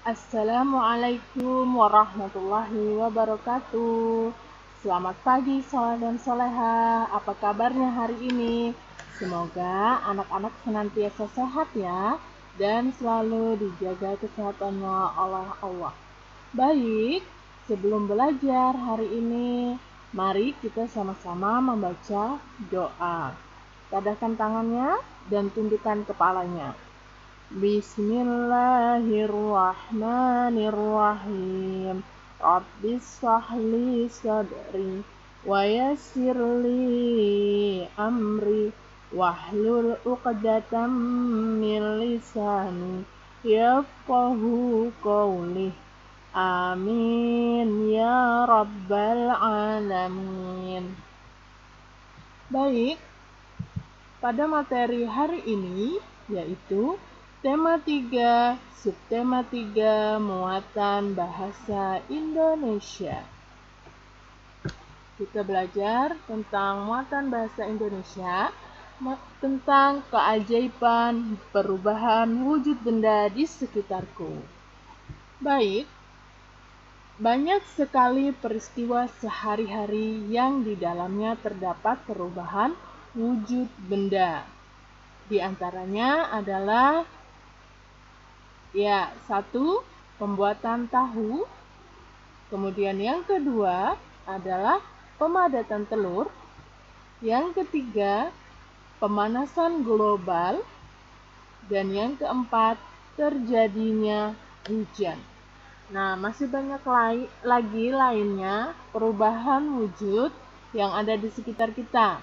Assalamualaikum warahmatullahi wabarakatuh. Selamat pagi soleh dan soleha. Apa kabarnya hari ini? Semoga anak-anak senantiasa sehat ya, dan selalu dijaga kesehatannya oleh Allah. Baik, sebelum belajar hari ini, mari kita sama-sama membaca doa. Tadahkan tangannya dan tundukkan kepalanya. Bismillahirrahmanirrahim. Rabbis shrahli sadri wa yassirli amri wahlul 'uqdatam min lisani yafqahu qawli. Amin ya rabbal alamin. Baik, pada materi hari ini yaitu tema 3, subtema 3, muatan bahasa Indonesia. Kita belajar tentang muatan bahasa Indonesia, tentang keajaiban perubahan wujud benda di sekitarku. Baik, banyak sekali peristiwa sehari-hari yang di dalamnya terdapat perubahan wujud benda. Di antaranya adalah satu, pembuatan tahu. Kemudian yang kedua adalah pemadatan telur. Yang ketiga, pemanasan global. Dan yang keempat, terjadinya hujan. Nah, masih banyak lagi lainnya perubahan wujud yang ada di sekitar kita.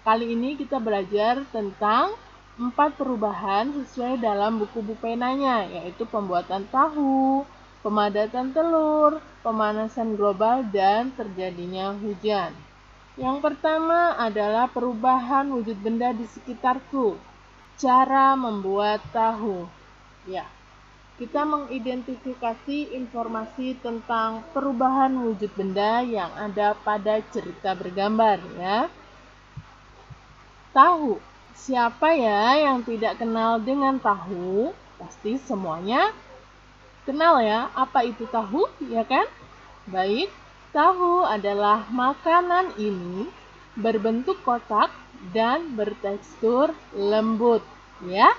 Kali ini kita belajar tentang 4 perubahan sesuai dalam buku bupenanya, yaitu pembuatan tahu, pemadatan telur, pemanasan global, dan terjadinya hujan. Yang pertama adalah perubahan wujud benda di sekitarku. Cara membuat tahu. Kita mengidentifikasi informasi tentang perubahan wujud benda yang ada pada cerita bergambar ya. Tahu. Siapa ya yang tidak kenal dengan tahu? Pasti semuanya kenal ya. Apa itu tahu? Ya kan? Baik, tahu adalah makanan ini berbentuk kotak dan bertekstur lembut ya.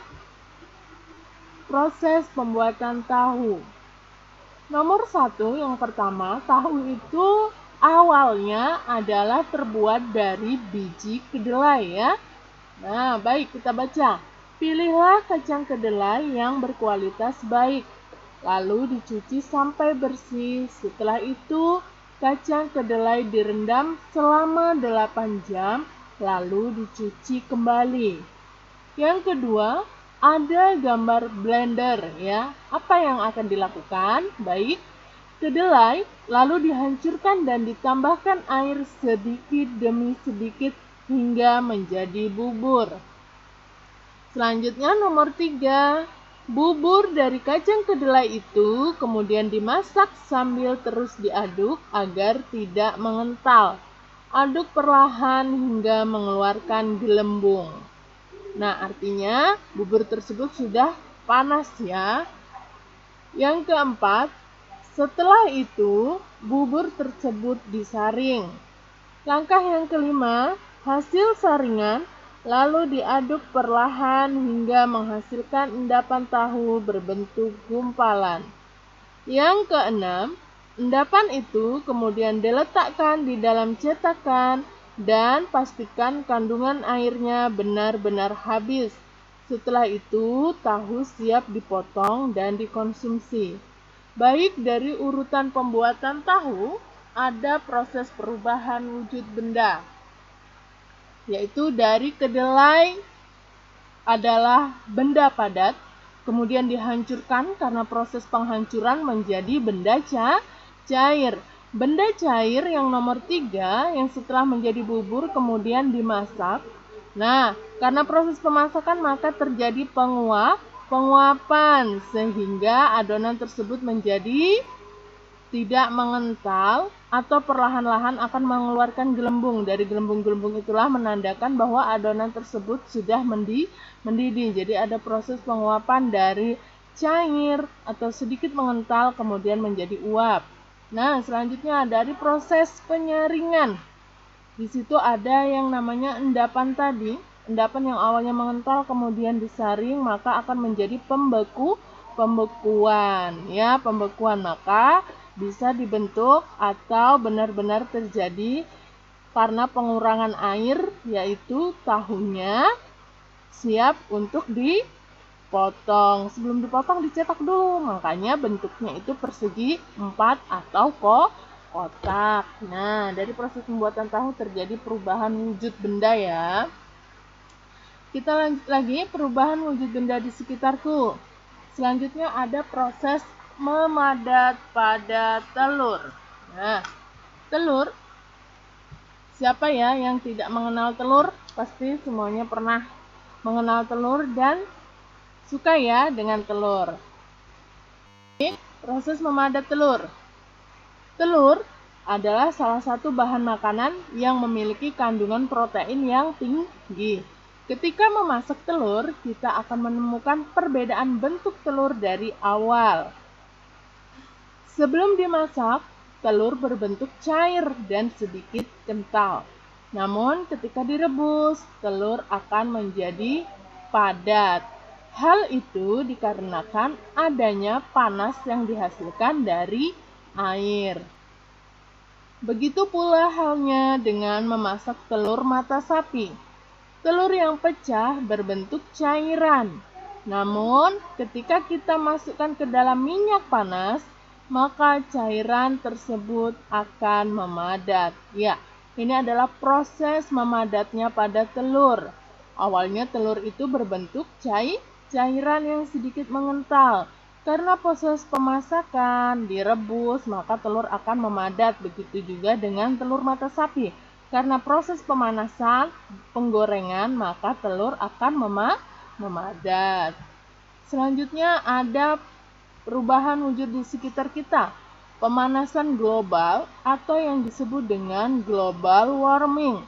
Proses pembuatan tahu. Nomor 1, yang pertama, tahu itu awalnya adalah terbuat dari biji kedelai ya. Nah, baik, kita baca. Pilihlah kacang kedelai yang berkualitas baik, lalu dicuci sampai bersih. Setelah itu, kacang kedelai direndam selama 8 jam, lalu dicuci kembali. Yang kedua, ada gambar blender ya. Apa yang akan dilakukan? Baik, kedelai lalu dihancurkan dan ditambahkan air sedikit demi sedikit hingga menjadi bubur. Selanjutnya nomor 3, bubur dari kacang kedelai itu kemudian dimasak sambil terus diaduk agar tidak mengental. Aduk perlahan hingga mengeluarkan gelembung. Nah, artinya bubur tersebut sudah panas ya. Yang keempat, setelah itu bubur tersebut disaring. Langkah yang kelima, hasil saringan lalu diaduk perlahan hingga menghasilkan endapan tahu berbentuk gumpalan. Yang keenam, endapan itu kemudian diletakkan di dalam cetakan dan pastikan kandungan airnya benar-benar habis. Setelah itu, tahu siap dipotong dan dikonsumsi. Baik, dari urutan pembuatan tahu, ada proses perubahan wujud benda, yaitu dari kedelai adalah benda padat, kemudian dihancurkan karena proses penghancuran menjadi benda cair. Benda cair yang nomor 3 yang setelah menjadi bubur kemudian dimasak. Nah, karena proses pemasakan maka terjadi penguapan sehingga adonan tersebut menjadi tidak mengental atau perlahan-lahan akan mengeluarkan gelembung. Dari gelembung-gelembung itulah menandakan bahwa adonan tersebut sudah mendidih. Jadi ada proses penguapan dari cair atau sedikit mengental kemudian menjadi uap. Nah, selanjutnya dari proses penyaringan. Di situ ada yang namanya endapan tadi. Endapan yang awalnya mengental kemudian disaring maka akan menjadi pembekuan. Ya, pembekuan maka bisa dibentuk atau benar-benar terjadi karena pengurangan air, yaitu tahunya siap untuk dipotong. Sebelum dipotong dicetak dulu, makanya bentuknya itu persegi 4 atau kotak. Nah, dari proses pembuatan tahu terjadi perubahan wujud benda ya. Kita lanjut lagi, perubahan wujud benda di sekitarku. Selanjutnya ada proses memadat pada telur. Nah, telur, siapa ya yang tidak mengenal telur? Pasti semuanya pernah mengenal telur dan suka ya dengan telur. Proses memadat telur. Telur adalah salah satu bahan makanan yang memiliki kandungan protein yang tinggi. Ketika memasak telur, kita akan menemukan perbedaan bentuk telur dari awal. Sebelum dimasak, telur berbentuk cair dan sedikit kental. Namun, ketika direbus, telur akan menjadi padat. Hal itu dikarenakan adanya panas yang dihasilkan dari air. Begitu pula halnya dengan memasak telur mata sapi. Telur yang pecah berbentuk cairan. Namun, ketika kita masukkan ke dalam minyak panas, maka cairan tersebut akan memadat. Ya, ini adalah proses memadatnya pada telur. Awalnya telur itu berbentuk cairan yang sedikit mengental. Karena proses pemasakan, direbus, maka telur akan memadat. Begitu juga dengan telur mata sapi. Karena proses pemanasan, penggorengan, maka telur akan memadat. Selanjutnya ada perubahan wujud di sekitar kita. Pemanasan global atau yang disebut dengan global warming.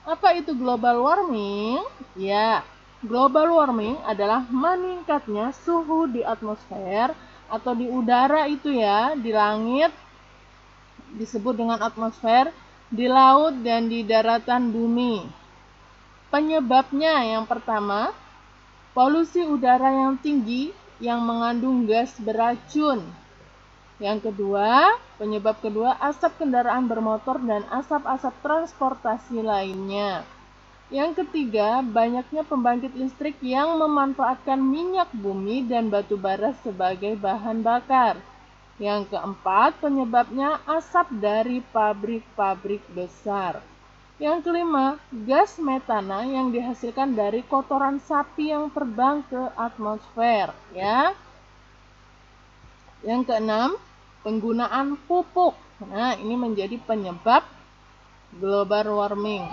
Apa itu global warming? Ya, global warming adalah meningkatnya suhu di atmosfer atau di udara itu ya, di langit disebut dengan atmosfer, di laut dan di daratan bumi. Penyebabnya yang pertama, polusi udara yang tinggi yang mengandung gas beracun. Yang kedua, penyebab kedua, asap kendaraan bermotor dan asap-asap transportasi lainnya. Yang ketiga, banyaknya pembangkit listrik yang memanfaatkan minyak bumi dan batu bara sebagai bahan bakar. Yang keempat, penyebabnya asap dari pabrik-pabrik besar. Yang kelima, gas metana yang dihasilkan dari kotoran sapi yang terbang ke atmosfer, ya. Yang keenam, penggunaan pupuk. Nah, ini menjadi penyebab global warming.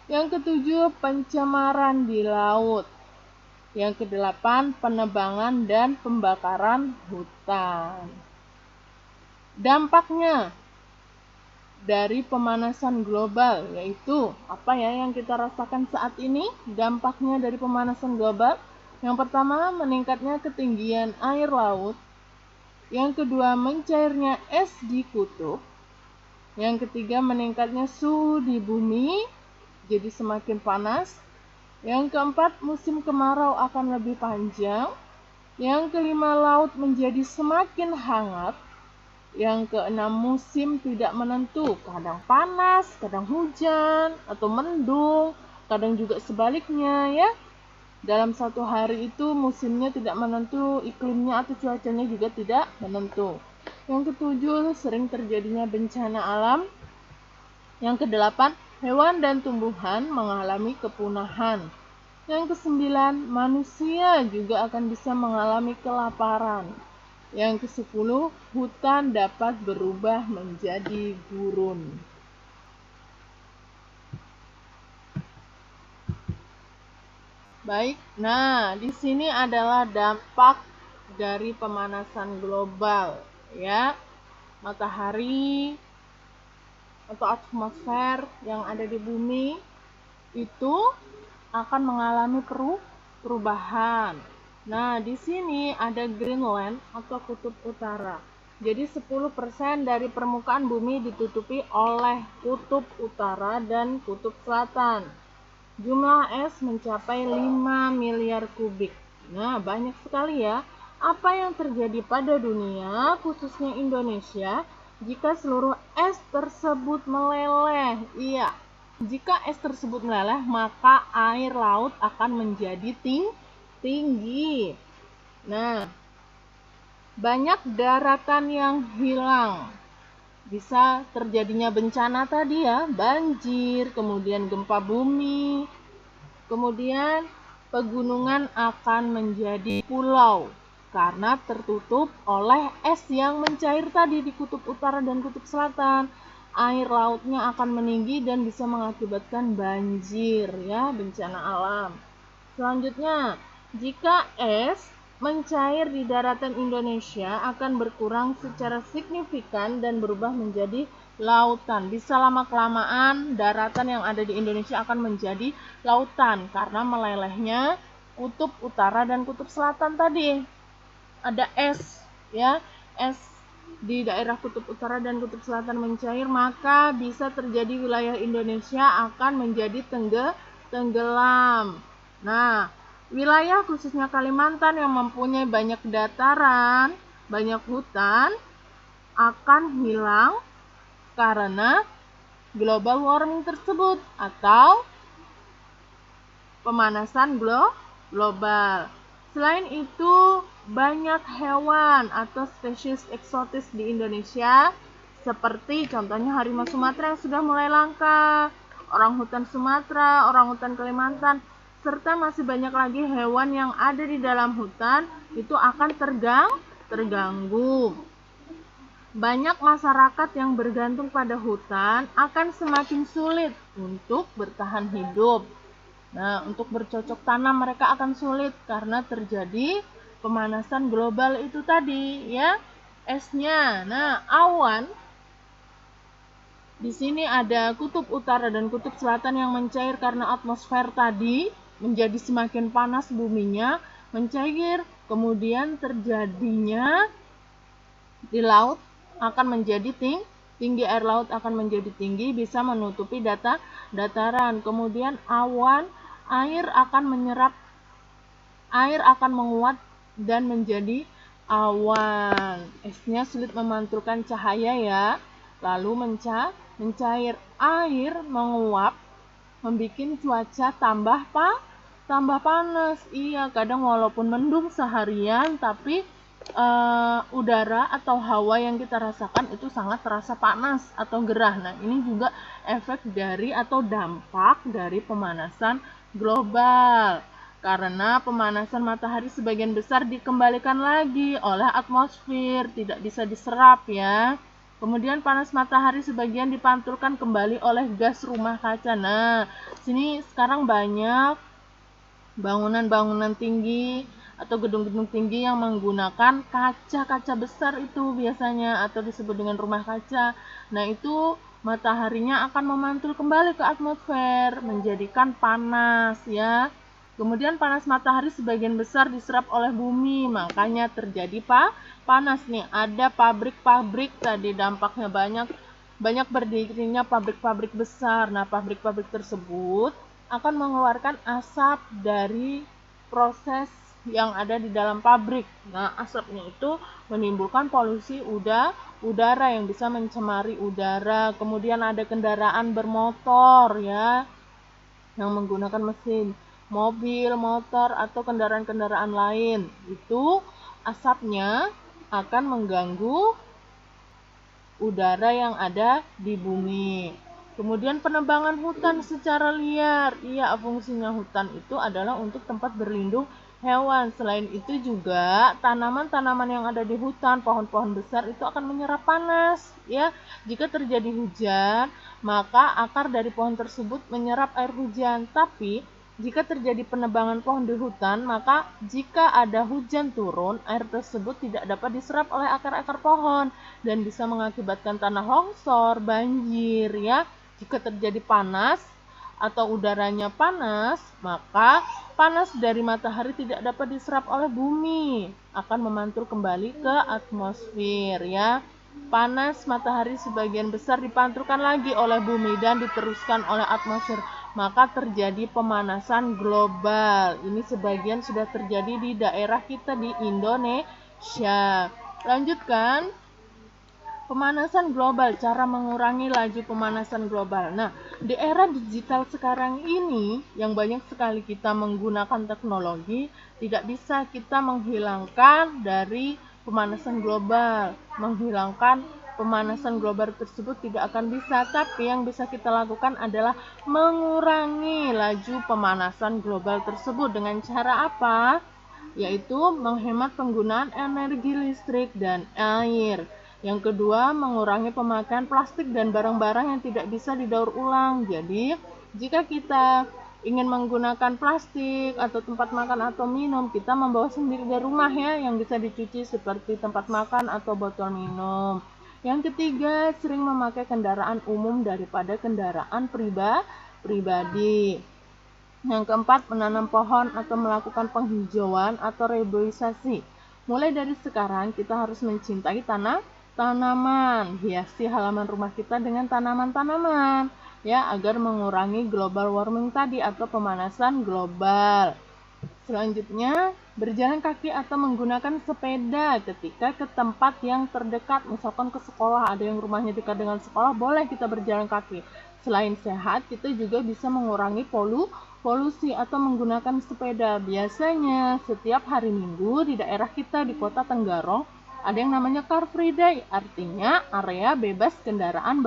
Yang ketujuh, pencemaran di laut. Yang kedelapan, penebangan dan pembakaran hutan. Dampaknya dari pemanasan global, yaitu apa ya yang kita rasakan saat ini? Dampaknya dari pemanasan global, yang pertama meningkatnya ketinggian air laut, yang kedua mencairnya es di kutub, yang ketiga meningkatnya suhu di bumi jadi semakin panas, yang keempat musim kemarau akan lebih panjang, yang kelima laut menjadi semakin hangat, yang keenam musim tidak menentu, kadang panas, kadang hujan, atau mendung, kadang juga sebaliknya ya. Dalam satu hari itu musimnya tidak menentu, iklimnya atau cuacanya juga tidak menentu. Yang ketujuh, sering terjadinya bencana alam. Yang kedelapan, hewan dan tumbuhan mengalami kepunahan. Yang kesembilan, manusia juga akan bisa mengalami kelaparan. Yang ke-10, hutan dapat berubah menjadi gurun. Baik, nah di sini adalah dampak dari pemanasan global, ya. Matahari atau atmosfer yang ada di bumi itu akan mengalami perubahan. Nah, di sini ada Greenland atau kutub utara. Jadi 10% dari permukaan bumi ditutupi oleh kutub utara dan kutub selatan. Jumlah es mencapai 5 miliar kubik. Nah, banyak sekali ya. Apa yang terjadi pada dunia, khususnya Indonesia, jika seluruh es tersebut meleleh? Iya, jika es tersebut meleleh, maka air laut akan menjadi tinggi. Nah, banyak daratan yang hilang. Bisa terjadinya bencana tadi ya, banjir, kemudian gempa bumi, kemudian pegunungan akan menjadi pulau karena tertutup oleh es yang mencair tadi di kutub utara dan kutub selatan. Air lautnya akan meninggi dan bisa mengakibatkan banjir ya, bencana alam. Selanjutnya, jika es mencair di daratan Indonesia akan berkurang secara signifikan dan berubah menjadi lautan. Bisa lama-kelamaan daratan yang ada di Indonesia akan menjadi lautan karena melelehnya kutub utara dan kutub selatan tadi. Ada es ya, es di daerah kutub utara dan kutub selatan mencair, maka bisa terjadi wilayah Indonesia akan menjadi tenggelam. Nah, wilayah khususnya Kalimantan yang mempunyai banyak dataran, banyak hutan, akan hilang karena global warming tersebut atau pemanasan global. Selain itu, banyak hewan atau spesies eksotis di Indonesia, seperti contohnya harimau Sumatera yang sudah mulai langka, orangutan Sumatera, orangutan Kalimantan, serta masih banyak lagi hewan yang ada di dalam hutan itu akan terganggu. Banyak masyarakat yang bergantung pada hutan akan semakin sulit untuk bertahan hidup. Nah, untuk bercocok tanam mereka akan sulit karena terjadi pemanasan global itu tadi, ya. Esnya. Nah, awan di sini ada kutub utara dan kutub selatan yang mencair karena atmosfer tadi menjadi semakin panas buminya, mencair, kemudian terjadinya di laut akan menjadi tinggi air laut akan menjadi tinggi, bisa menutupi dataran. Kemudian air akan menguat dan menjadi awan. Esnya sulit memantulkan cahaya ya, lalu mencair. Air menguap, membuat cuaca tambah panas. Iya, kadang walaupun mendung seharian, tapi udara atau hawa yang kita rasakan itu sangat terasa panas atau gerah. Nah, ini juga efek dari atau dampak dari pemanasan global. Karena pemanasan matahari sebagian besar dikembalikan lagi oleh atmosfer, tidak bisa diserap ya. Kemudian panas matahari sebagian dipantulkan kembali oleh gas rumah kaca. Nah, sini sekarang banyak bangunan-bangunan tinggi atau gedung-gedung tinggi yang menggunakan kaca-kaca besar itu biasanya atau disebut dengan rumah kaca. Nah, itu mataharinya akan memantul kembali ke atmosfer, menjadikan panas ya. Kemudian panas matahari sebagian besar diserap oleh bumi, makanya terjadi panas nih. Ada pabrik-pabrik tadi dampaknya banyak berdirinya pabrik-pabrik besar. Nah, pabrik-pabrik tersebut akan mengeluarkan asap dari proses yang ada di dalam pabrik. Nah, asapnya itu menimbulkan polusi udara yang bisa mencemari udara. Kemudian ada kendaraan bermotor ya, yang menggunakan mesin, mobil, motor, atau kendaraan-kendaraan lain. Itu asapnya akan mengganggu udara yang ada di bumi. Kemudian penebangan hutan secara liar. Iya, fungsinya hutan itu adalah untuk tempat berlindung hewan. Selain itu juga tanaman-tanaman yang ada di hutan, pohon-pohon besar itu akan menyerap panas, ya. Jika terjadi hujan, maka akar dari pohon tersebut menyerap air hujan. Tapi jika terjadi penebangan pohon di hutan, maka jika ada hujan turun, air tersebut tidak dapat diserap oleh akar-akar pohon dan bisa mengakibatkan tanah longsor, banjir ya. Jika terjadi panas atau udaranya panas, maka panas dari matahari tidak dapat diserap oleh bumi, akan memantul kembali ke atmosfer ya. Panas matahari sebagian besar dipantulkan lagi oleh bumi dan diteruskan oleh atmosfer. Maka terjadi pemanasan global. Ini sebagian sudah terjadi di daerah kita di Indonesia. Lanjutkan. Pemanasan global, cara mengurangi laju pemanasan global. Nah, di era digital sekarang ini, yang banyak sekali kita menggunakan teknologi, tidak bisa kita menghilangkan dari pemanasan global. Menghilangkan pemanasan global tersebut tidak akan bisa, tapi yang bisa kita lakukan adalah mengurangi laju pemanasan global tersebut. Dengan cara apa? Yaitu menghemat penggunaan energi listrik dan air. Yang kedua, mengurangi pemakaian plastik dan barang-barang yang tidak bisa didaur ulang. Jadi, jika kita ingin menggunakan plastik atau tempat makan atau minum, kita membawa sendiri dari rumah ya, yang bisa dicuci seperti tempat makan atau botol minum. Yang ketiga, sering memakai kendaraan umum daripada kendaraan pribadi. Yang keempat, menanam pohon atau melakukan penghijauan atau reboisasi. Mulai dari sekarang, kita harus mencintai tanaman, hiasi halaman rumah kita dengan tanaman-tanaman ya, agar mengurangi global warming tadi atau pemanasan global. Selanjutnya, berjalan kaki atau menggunakan sepeda ketika ke tempat yang terdekat, misalkan ke sekolah, ada yang rumahnya dekat dengan sekolah, boleh kita berjalan kaki. Selain sehat, kita juga bisa mengurangi polusi atau menggunakan sepeda. Biasanya setiap hari Minggu di daerah kita di Kota Tenggarong ada yang namanya Car Free Day, artinya area bebas kendaraan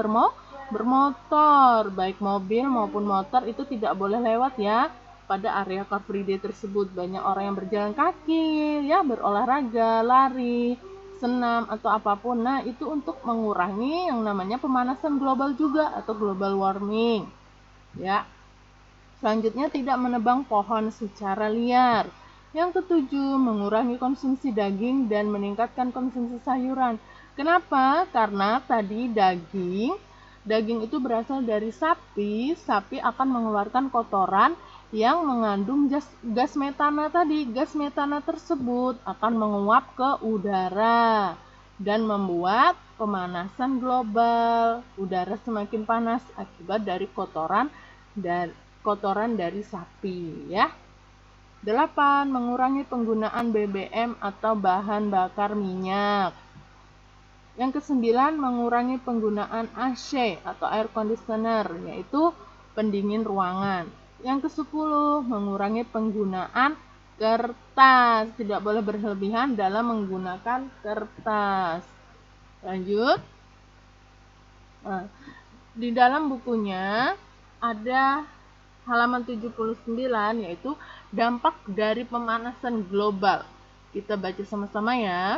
bermotor, baik mobil maupun motor itu tidak boleh lewat ya. Pada area Car Free Day tersebut banyak orang yang berjalan kaki, ya berolahraga, lari, senam atau apapun. Nah, itu untuk mengurangi yang namanya pemanasan global juga atau global warming. Ya. Selanjutnya, tidak menebang pohon secara liar. Yang ketujuh, mengurangi konsumsi daging dan meningkatkan konsumsi sayuran. Kenapa? Karena tadi daging itu berasal dari sapi. Sapi akan mengeluarkan kotoran yang mengandung gas metana tadi. Gas metana tersebut akan menguap ke udara dan membuat pemanasan global. Udara semakin panas akibat dari kotoran dari sapi ya. 8. Mengurangi penggunaan BBM atau bahan bakar minyak. Yang ke-9, mengurangi penggunaan AC atau air conditioner, yaitu pendingin ruangan. Yang ke-10, mengurangi penggunaan kertas. Tidak boleh berlebihan dalam menggunakan kertas. Lanjut. Nah, di dalam bukunya ada halaman 79, yaitu dampak dari pemanasan global. Kita baca sama-sama ya.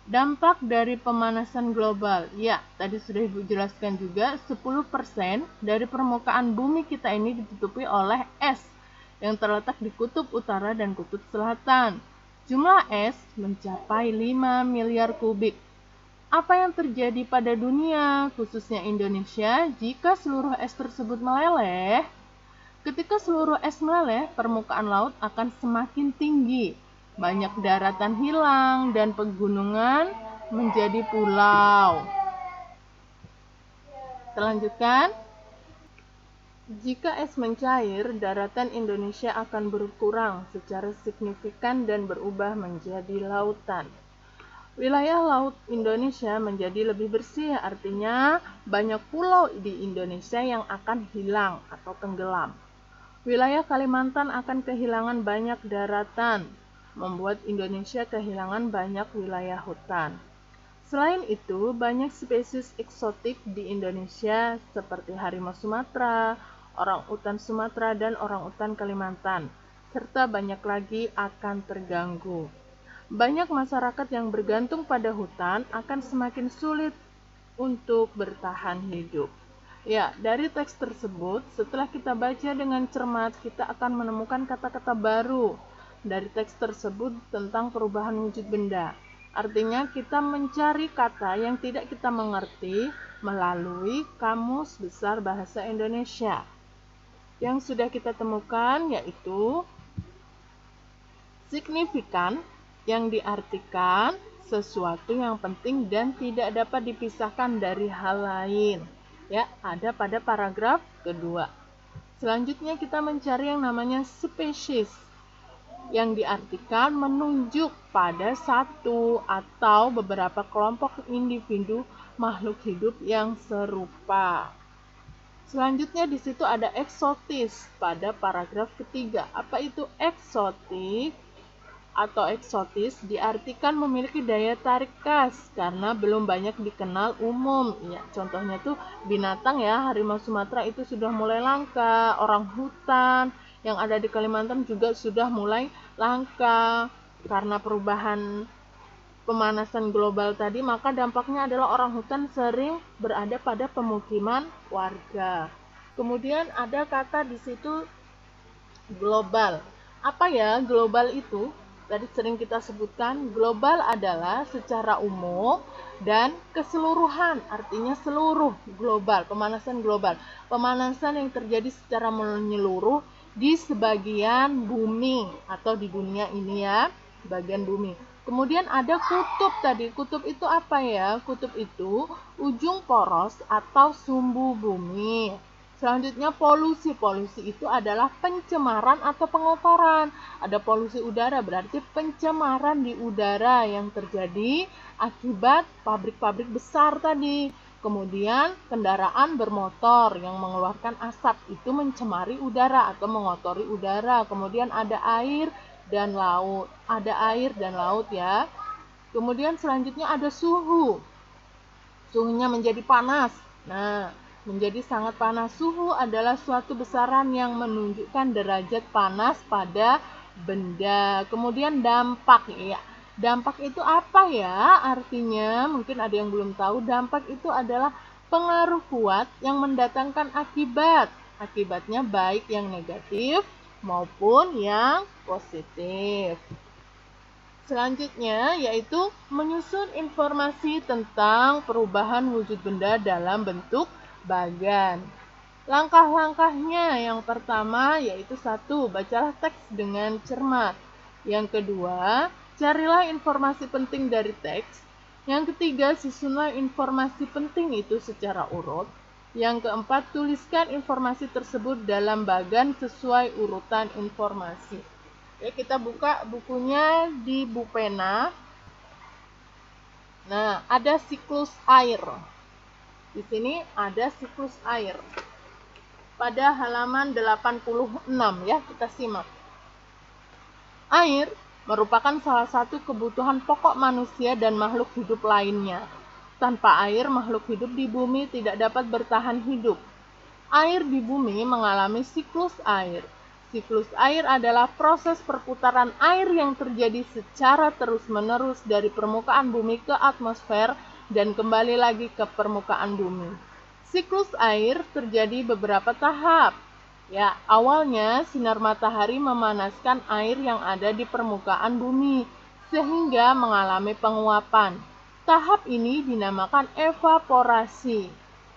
Dampak dari pemanasan global. Ya, tadi sudah Ibu jelaskan juga, 10% dari permukaan bumi kita ini ditutupi oleh es yang terletak di kutub utara dan kutub selatan. Jumlah es mencapai 5 miliar kubik. Apa yang terjadi pada dunia, khususnya Indonesia, jika seluruh es tersebut meleleh? Ketika seluruh es meleleh, permukaan laut akan semakin tinggi. Banyak daratan hilang dan pegunungan menjadi pulau. Selanjutkan, jika es mencair, daratan Indonesia akan berkurang secara signifikan dan berubah menjadi lautan. Wilayah laut Indonesia menjadi lebih bersih, artinya banyak pulau di Indonesia yang akan hilang atau tenggelam. Wilayah Kalimantan akan kehilangan banyak daratan, membuat Indonesia kehilangan banyak wilayah hutan. Selain itu, banyak spesies eksotik di Indonesia seperti harimau Sumatera, orang-utan Sumatera, dan orang-utan Kalimantan, serta banyak lagi akan terganggu. Banyak masyarakat yang bergantung pada hutan akan semakin sulit untuk bertahan hidup. Ya, dari teks tersebut, setelah kita baca dengan cermat, kita akan menemukan kata-kata baru dari teks tersebut tentang perubahan wujud benda. Artinya, kita mencari kata yang tidak kita mengerti melalui Kamus Besar Bahasa Indonesia. yang sudah kita temukan yaitu signifikan yang diartikan sesuatu yang penting dan tidak dapat dipisahkan dari hal lain. Ya, ada pada paragraf kedua. Selanjutnya kita mencari yang namanya spesies, yang diartikan menunjuk pada satu atau beberapa kelompok individu makhluk hidup yang serupa. Selanjutnya di situ ada eksotis pada paragraf ketiga. Apa itu eksotik atau eksotis? Diartikan memiliki daya tarik khas karena belum banyak dikenal umum. Ya, contohnya tuh binatang ya, harimau Sumatera itu sudah mulai langka, orang hutan yang ada di Kalimantan juga sudah mulai langka karena perubahan pemanasan global tadi, maka dampaknya adalah orang hutan sering berada pada pemukiman warga. Kemudian ada kata di situ global. Apa ya global itu? Tadi sering kita sebutkan, global adalah secara umum dan keseluruhan, artinya seluruh global, pemanasan global. Pemanasan yang terjadi secara menyeluruh di sebagian bumi atau di dunia ini ya, bagian bumi. Kemudian ada kutub tadi. Kutub itu apa ya? Kutub itu ujung poros atau sumbu bumi. Selanjutnya polusi. Polusi itu adalah pencemaran atau pengotoran. Ada polusi udara, berarti pencemaran di udara yang terjadi akibat pabrik-pabrik besar tadi. Kemudian kendaraan bermotor yang mengeluarkan asap itu mencemari udara atau mengotori udara. Kemudian ada air dan laut. Ada air dan laut ya. Kemudian selanjutnya ada suhu. Suhunya menjadi panas. Nah, menjadi sangat panas. Suhu adalah suatu besaran yang menunjukkan derajat panas pada benda. Kemudian dampak ya. Dampak itu apa ya? Artinya mungkin ada yang belum tahu. Dampak itu adalah pengaruh kuat yang mendatangkan akibat. Akibatnya baik yang negatif maupun yang positif. Selanjutnya yaitu menyusun informasi tentang perubahan wujud benda dalam bentuk bagan. Langkah-langkahnya yang pertama yaitu 1. Bacalah teks dengan cermat. Yang kedua, carilah informasi penting dari teks. Yang ketiga, susunlah informasi penting itu secara urut. Yang keempat, tuliskan informasi tersebut dalam bagan sesuai urutan informasi. Ya, kita buka bukunya di Bupena. Nah, ada siklus air. Di sini ada siklus air. Pada halaman 86 ya, kita simak. Air merupakan salah satu kebutuhan pokok manusia dan makhluk hidup lainnya. Tanpa air, makhluk hidup di bumi tidak dapat bertahan hidup. Air di bumi mengalami siklus air. Siklus air adalah proses perputaran air yang terjadi secara terus-menerus dari permukaan bumi ke atmosfer dan kembali lagi ke permukaan bumi. Siklus air terjadi beberapa tahap. Ya, awalnya sinar matahari memanaskan air yang ada di permukaan bumi sehingga mengalami penguapan. Tahap ini dinamakan evaporasi.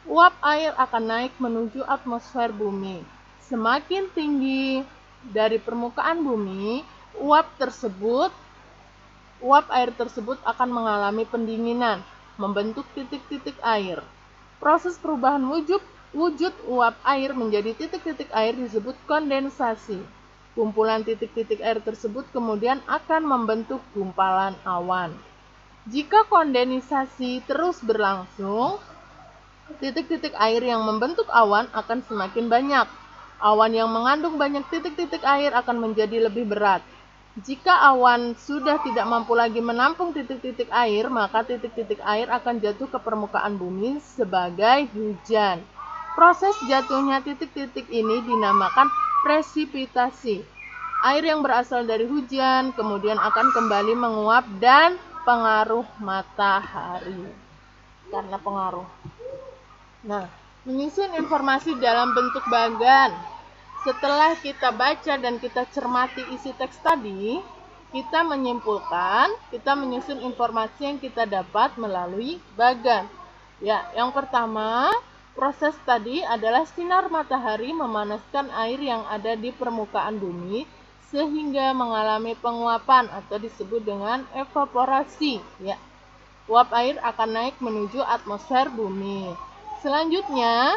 Uap air akan naik menuju atmosfer bumi. Semakin tinggi dari permukaan bumi, uap air tersebut akan mengalami pendinginan, membentuk titik-titik air. Proses perubahan wujud uap air menjadi titik-titik air disebut kondensasi. Kumpulan titik-titik air tersebut kemudian akan membentuk gumpalan awan. Jika kondensasi terus berlangsung, titik-titik air yang membentuk awan akan semakin banyak. Awan yang mengandung banyak titik-titik air akan menjadi lebih berat. Jika awan sudah tidak mampu lagi menampung titik-titik air, maka titik-titik air akan jatuh ke permukaan bumi sebagai hujan. Proses jatuhnya titik-titik ini dinamakan presipitasi. Air yang berasal dari hujan kemudian akan kembali menguap dan pengaruh matahari. Karena pengaruh. Nah, menyusun informasi dalam bentuk bagan. Setelah kita baca dan kita cermati isi teks tadi, kita menyimpulkan, kita menyusun informasi yang kita dapat melalui bagan. Ya, yang pertama, Proses tadi adalah sinar matahari memanaskan air yang ada di permukaan bumi sehingga mengalami penguapan atau disebut dengan evaporasi. Ya, uap air akan naik menuju atmosfer bumi. Selanjutnya,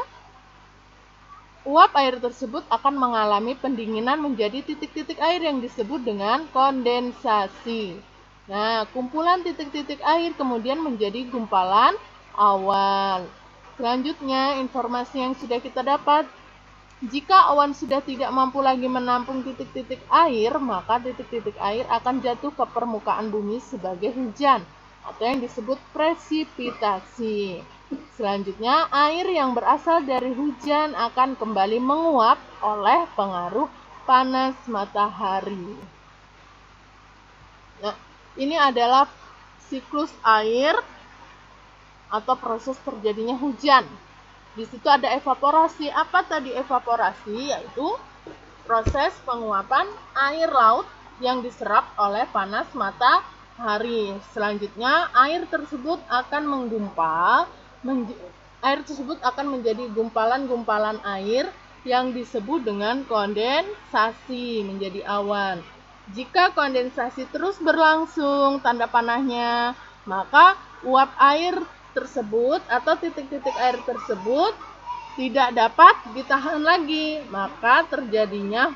uap air tersebut akan mengalami pendinginan menjadi titik-titik air yang disebut dengan kondensasi. Nah, kumpulan titik-titik air kemudian menjadi gumpalan awan. Selanjutnya, informasi yang sudah kita dapat, jika awan sudah tidak mampu lagi menampung titik-titik air, maka titik-titik air akan jatuh ke permukaan bumi sebagai hujan atau yang disebut presipitasi. Selanjutnya, air yang berasal dari hujan akan kembali menguap oleh pengaruh panas matahari. Nah, ini adalah siklus air atau proses terjadinya hujan. Di situ ada evaporasi. Apa tadi evaporasi? Yaitu proses penguapan air laut yang diserap oleh panas matahari. Selanjutnya, air tersebut akan menggumpal, air tersebut akan menjadi gumpalan-gumpalan air yang disebut dengan kondensasi menjadi awan. Jika kondensasi terus berlangsung tanda panahnya, maka uap air tersebut atau titik-titik air tersebut tidak dapat ditahan lagi, maka terjadinya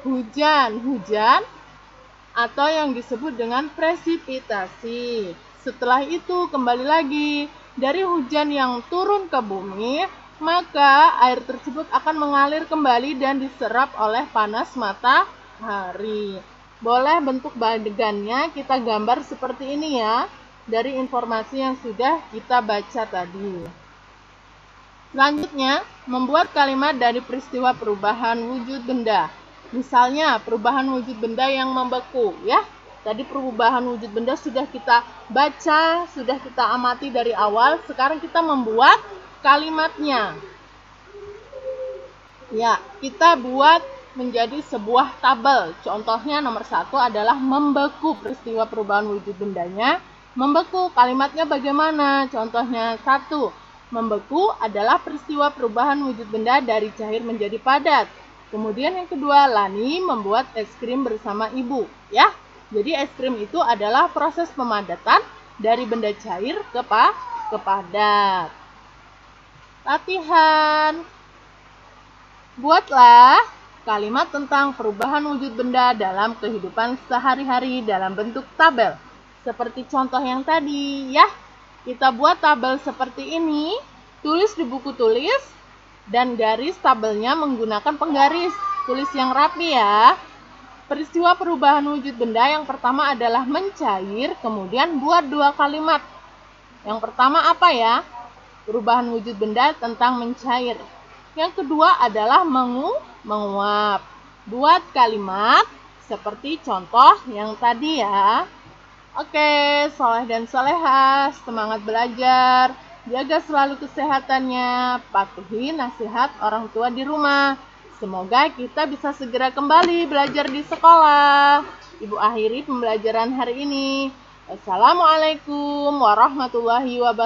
hujan atau yang disebut dengan presipitasi. Setelah itu kembali lagi dari hujan yang turun ke bumi, maka air tersebut akan mengalir kembali dan diserap oleh panas matahari. Boleh bentuk bagannya kita gambar seperti ini ya, dari informasi yang sudah kita baca tadi. Selanjutnya, membuat kalimat dari peristiwa perubahan wujud benda. Misalnya, perubahan wujud benda yang membeku, ya. Tadi perubahan wujud benda sudah kita baca, sudah kita amati dari awal. Sekarang kita membuat kalimatnya. Ya, kita buat menjadi sebuah tabel. Contohnya nomor 1 adalah membeku, peristiwa perubahan wujud bendanya. Membeku, kalimatnya bagaimana? Contohnya 1, membeku adalah peristiwa perubahan wujud benda dari cair menjadi padat. Kemudian yang kedua, Lani membuat es krim bersama ibu. Ya, jadi es krim itu adalah proses pemadatan dari benda cair ke padat. Latihan. Buatlah kalimat tentang perubahan wujud benda dalam kehidupan sehari-hari dalam bentuk tabel. Seperti contoh yang tadi, ya. Kita buat tabel seperti ini, tulis di buku tulis, dan garis tabelnya menggunakan penggaris. Tulis yang rapi ya. Peristiwa perubahan wujud benda yang pertama adalah mencair, kemudian buat 2 kalimat. Yang pertama apa ya? Perubahan wujud benda tentang mencair. Yang kedua adalah menguap. Buat kalimat seperti contoh yang tadi ya. Oke, soleh dan soleha, semangat belajar, jaga selalu kesehatannya, patuhi nasihat orang tua di rumah. Semoga kita bisa segera kembali belajar di sekolah. Ibu akhiri pembelajaran hari ini. Assalamualaikum warahmatullahi wabarakatuh.